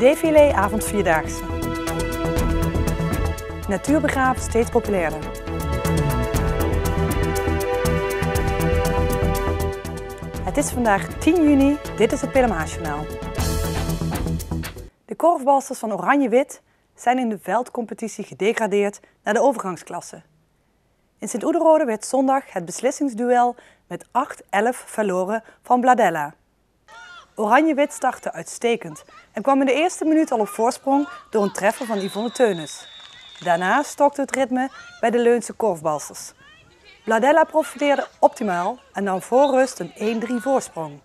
Défilé avondvierdaagse. Natuurbegraven steeds populairder. Het is vandaag 10 juni, dit is het PLMA-journaal. De korfbalsters van Oranje-Wit zijn in de veldcompetitie gedegradeerd naar de overgangsklasse. In Sint-Oederode werd zondag het beslissingsduel met 8-11 verloren van Bladella. Oranje-Wit startte uitstekend en kwam in de eerste minuut al op voorsprong door een treffer van Yvonne Teunis. Daarna stokte het ritme bij de Leunse korfbalsters. Bladella profiteerde optimaal en nam voor rust een 1-3 voorsprong,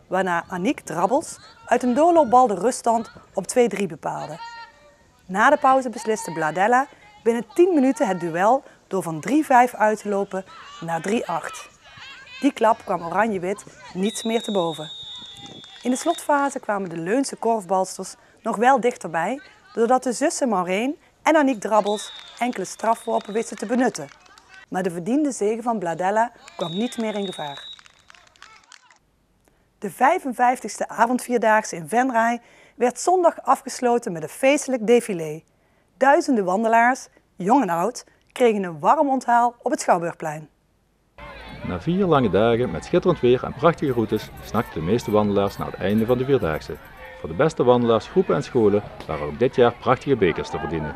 waarna Aniek Drabbels uit een doorloopbal de ruststand op 2-3 bepaalde. Na de pauze besliste Bladella binnen 10 minuten het duel door van 3-5 uit te lopen naar 3-8. Die klap kwam Oranje-Wit niets meer te boven. In de slotfase kwamen de Leunse korfbalsters nog wel dichterbij, doordat de zussen Maureen en Aniek Drabbels enkele strafworpen wisten te benutten. Maar de verdiende zege van Bladella kwam niet meer in gevaar. De 55e avondvierdaagse in Venray werd zondag afgesloten met een feestelijk défilé. Duizenden wandelaars, jong en oud, kregen een warm onthaal op het Schouwburgplein. Na 4 lange dagen met schitterend weer en prachtige routes snakten de meeste wandelaars naar het einde van de Vierdaagse. Voor de beste wandelaars, groepen en scholen waren ook dit jaar prachtige bekers te verdienen.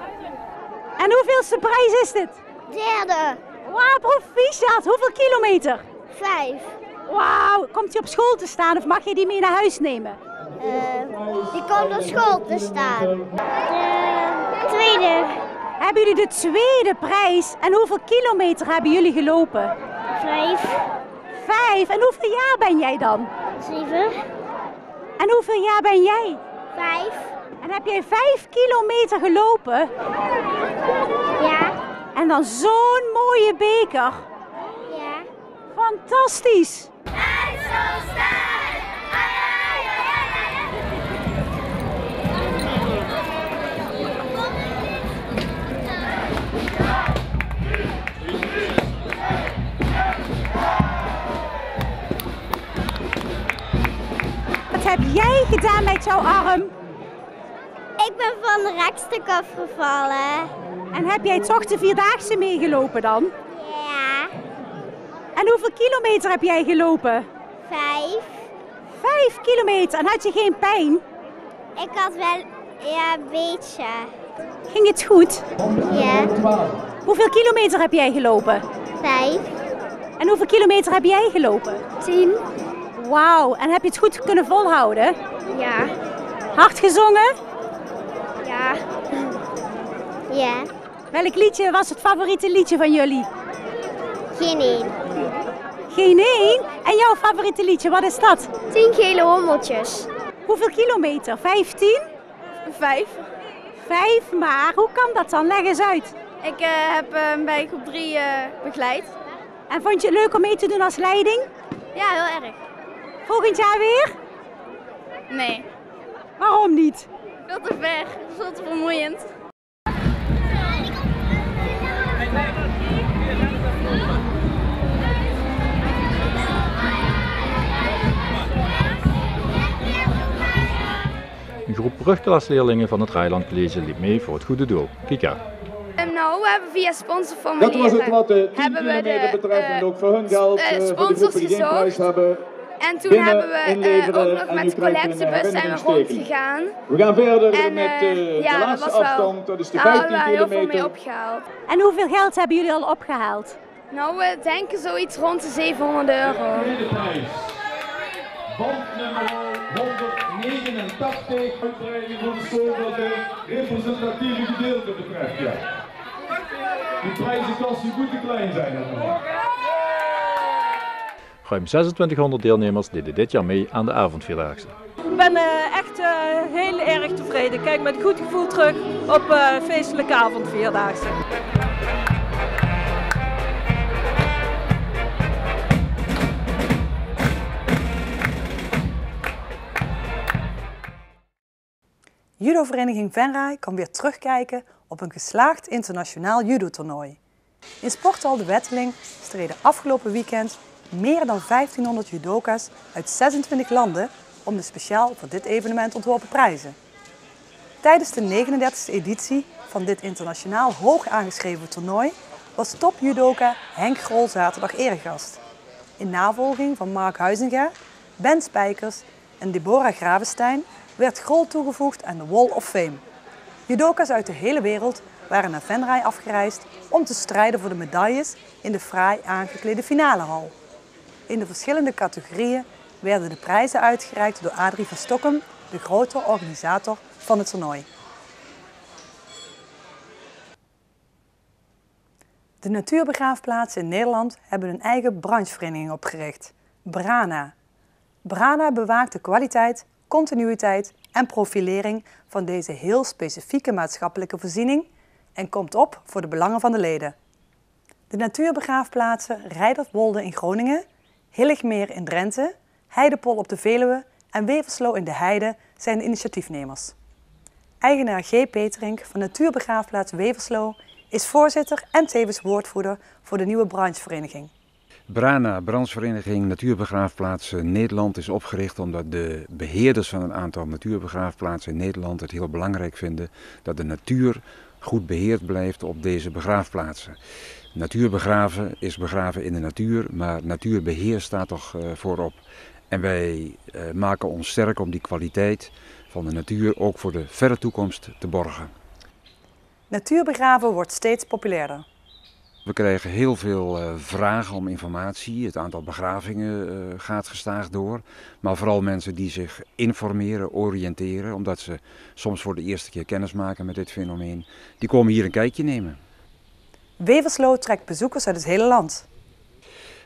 En hoeveelste prijs is dit? Derde. Wauw, proficiat. Hoeveel kilometer? 5. Wauw, komt die op school te staan of mag je die mee naar huis nemen? Die komt op school te staan. Tweede. Hebben jullie de tweede prijs en hoeveel kilometer hebben jullie gelopen? 5. 5. En hoeveel jaar ben jij dan? 7. En hoeveel jaar ben jij? 5. En heb jij 5 kilometer gelopen? Ja. En dan zo'n mooie beker. Ja. Fantastisch. En zo sterk. Wat heb jij gedaan met jouw arm? Ik ben van de rekstuk afgevallen. En heb jij toch de Vierdaagse meegelopen dan? Ja. En hoeveel kilometer heb jij gelopen? 5. 5 kilometer. En had je geen pijn? Ik had wel een beetje. Ging het goed? Ja. Hoeveel kilometer heb jij gelopen? 5. En hoeveel kilometer heb jij gelopen? 10. Wauw. En heb je het goed kunnen volhouden? Ja. Hard gezongen? Ja. Ja. Welk liedje was het favoriete liedje van jullie? Geen 1. Geen één? En jouw favoriete liedje, wat is dat? 10 gele hommeltjes. Hoeveel kilometer? 15? 5. 5 maar. Hoe kan dat dan? Leg eens uit. Ik heb hem bij groep 3 begeleid. En vond je het leuk om mee te doen als leiding? Ja, heel erg. Volgend jaar weer? Nee. Waarom niet? Veel te ver. Veel te vermoeiend. Een groep brugklasleerlingen van het Rijland College liep mee voor het goede doel. Kika. Nou, we hebben via sponsorformulieren Dat was het wat de 10 kilometer betreft en ook voor hun geld, voor de groepen die geen prijs hebben. En toen hebben we ook nog met de collectebus zijn we rondgegaan. We gaan verder En, met de laatste afstand, dat is de daar 15 hebben we heel veel mee kilometer. opgehaald. En hoeveel geld hebben jullie al opgehaald? Nou, we denken zoiets rond de €700. Tweede prijs. Band nummer 189, uitbreiding van de school wat de representatieve gedeelte betreft. Ja. Die prijzenklassen moeten klein zijn allemaal. Ruim 2600 deelnemers deden dit jaar mee aan de avondvierdaagse. Ik ben echt heel erg tevreden. Ik kijk met goed gevoel terug op feestelijke avondvierdaagse. Judovereniging Venray kan weer terugkijken op een geslaagd internationaal judotoernooi. In sporthal De Wetteling streden afgelopen weekend meer dan 1500 judoka's uit 26 landen om de speciaal voor dit evenement ontworpen prijzen. Tijdens de 39e editie van dit internationaal hoog aangeschreven toernooi was topjudoka Henk Grol zaterdag eregast. In navolging van Mark Huizinga, Ben Spijkers en Deborah Gravenstein werd Grol toegevoegd aan de Wall of Fame. Judoka's uit de hele wereld waren naar Venray afgereisd om te strijden voor de medailles in de fraai aangeklede finalehal. In de verschillende categorieën werden de prijzen uitgereikt door Adrie van Stokkem, de grote organisator van het toernooi. De natuurbegraafplaatsen in Nederland hebben een eigen branchevereniging opgericht, BRANA. BRANA bewaakt de kwaliteit, continuïteit en profilering van deze heel specifieke maatschappelijke voorziening en komt op voor de belangen van de leden. De natuurbegraafplaatsen Reiderwolde in Groningen, Hilligmeer in Drenthe, Heidepol op de Veluwe en Weverslo in de Heide zijn de initiatiefnemers. Eigenaar G. Peterink van Natuurbegraafplaats Weverslo is voorzitter en tevens woordvoerder voor de nieuwe branchevereniging. BRANA, Branchevereniging Natuurbegraafplaatsen Nederland, is opgericht omdat de beheerders van een aantal natuurbegraafplaatsen in Nederland het heel belangrijk vinden dat de natuur goed beheerd blijft op deze begraafplaatsen. Natuurbegraven is begraven in de natuur, maar natuurbeheer staat toch voorop. En wij maken ons sterk om die kwaliteit van de natuur ook voor de verre toekomst te borgen. Natuurbegraven wordt steeds populairder. We krijgen heel veel vragen om informatie. Het aantal begravingen gaat gestaag door. Maar vooral mensen die zich informeren, oriënteren, omdat ze soms voor de eerste keer kennis maken met dit fenomeen, die komen hier een kijkje nemen. Weverslo trekt bezoekers uit het hele land.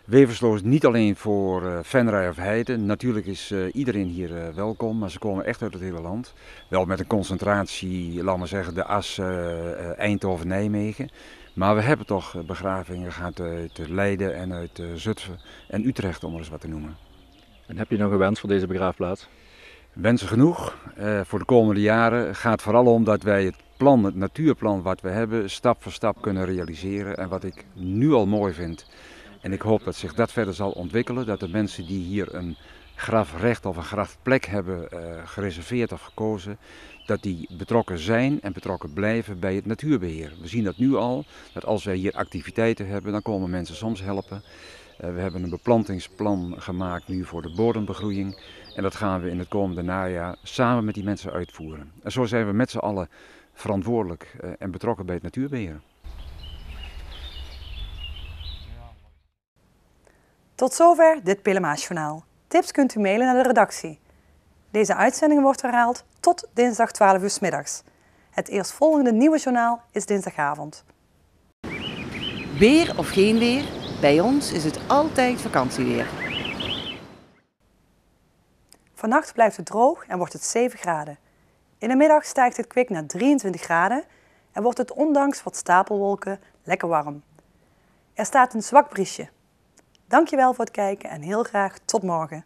Weverslo is niet alleen voor Venray of Heide. Natuurlijk is iedereen hier welkom, maar ze komen echt uit het hele land. Wel met een concentratie, laten we zeggen, de as Eindhoven-Nijmegen. Maar we hebben toch begravingen gehad uit Leiden en uit Zutphen en Utrecht, om er eens wat te noemen. En heb je nog een wens voor deze begraafplaats? Wensen genoeg. Voor de komende jaren gaat vooral om dat wij het natuurplan wat we hebben, stap voor stap kunnen realiseren. En wat ik nu al mooi vind, en ik hoop dat zich dat verder zal ontwikkelen, dat de mensen die hier een grafrecht of een grafplek hebben gereserveerd of gekozen, dat die betrokken zijn en betrokken blijven bij het natuurbeheer. We zien dat nu al, dat als wij hier activiteiten hebben, dan komen mensen soms helpen. We hebben een beplantingsplan gemaakt nu voor de bodembegroeiing en dat gaan we in het komende najaar samen met die mensen uitvoeren. En zo zijn we met z'n allen verantwoordelijk en betrokken bij het natuurbeheer. Tot zover dit Pilemaasjournaal. Tips kunt u mailen naar de redactie. Deze uitzending wordt herhaald tot dinsdag 12 uur 's middags. Het eerstvolgende nieuwe journaal is dinsdagavond. Weer of geen weer, bij ons is het altijd vakantieweer. Vannacht blijft het droog en wordt het 7 graden. In de middag stijgt het kwik naar 23 graden en wordt het ondanks wat stapelwolken lekker warm. Er staat een zwak briesje. Dankjewel voor het kijken en heel graag tot morgen.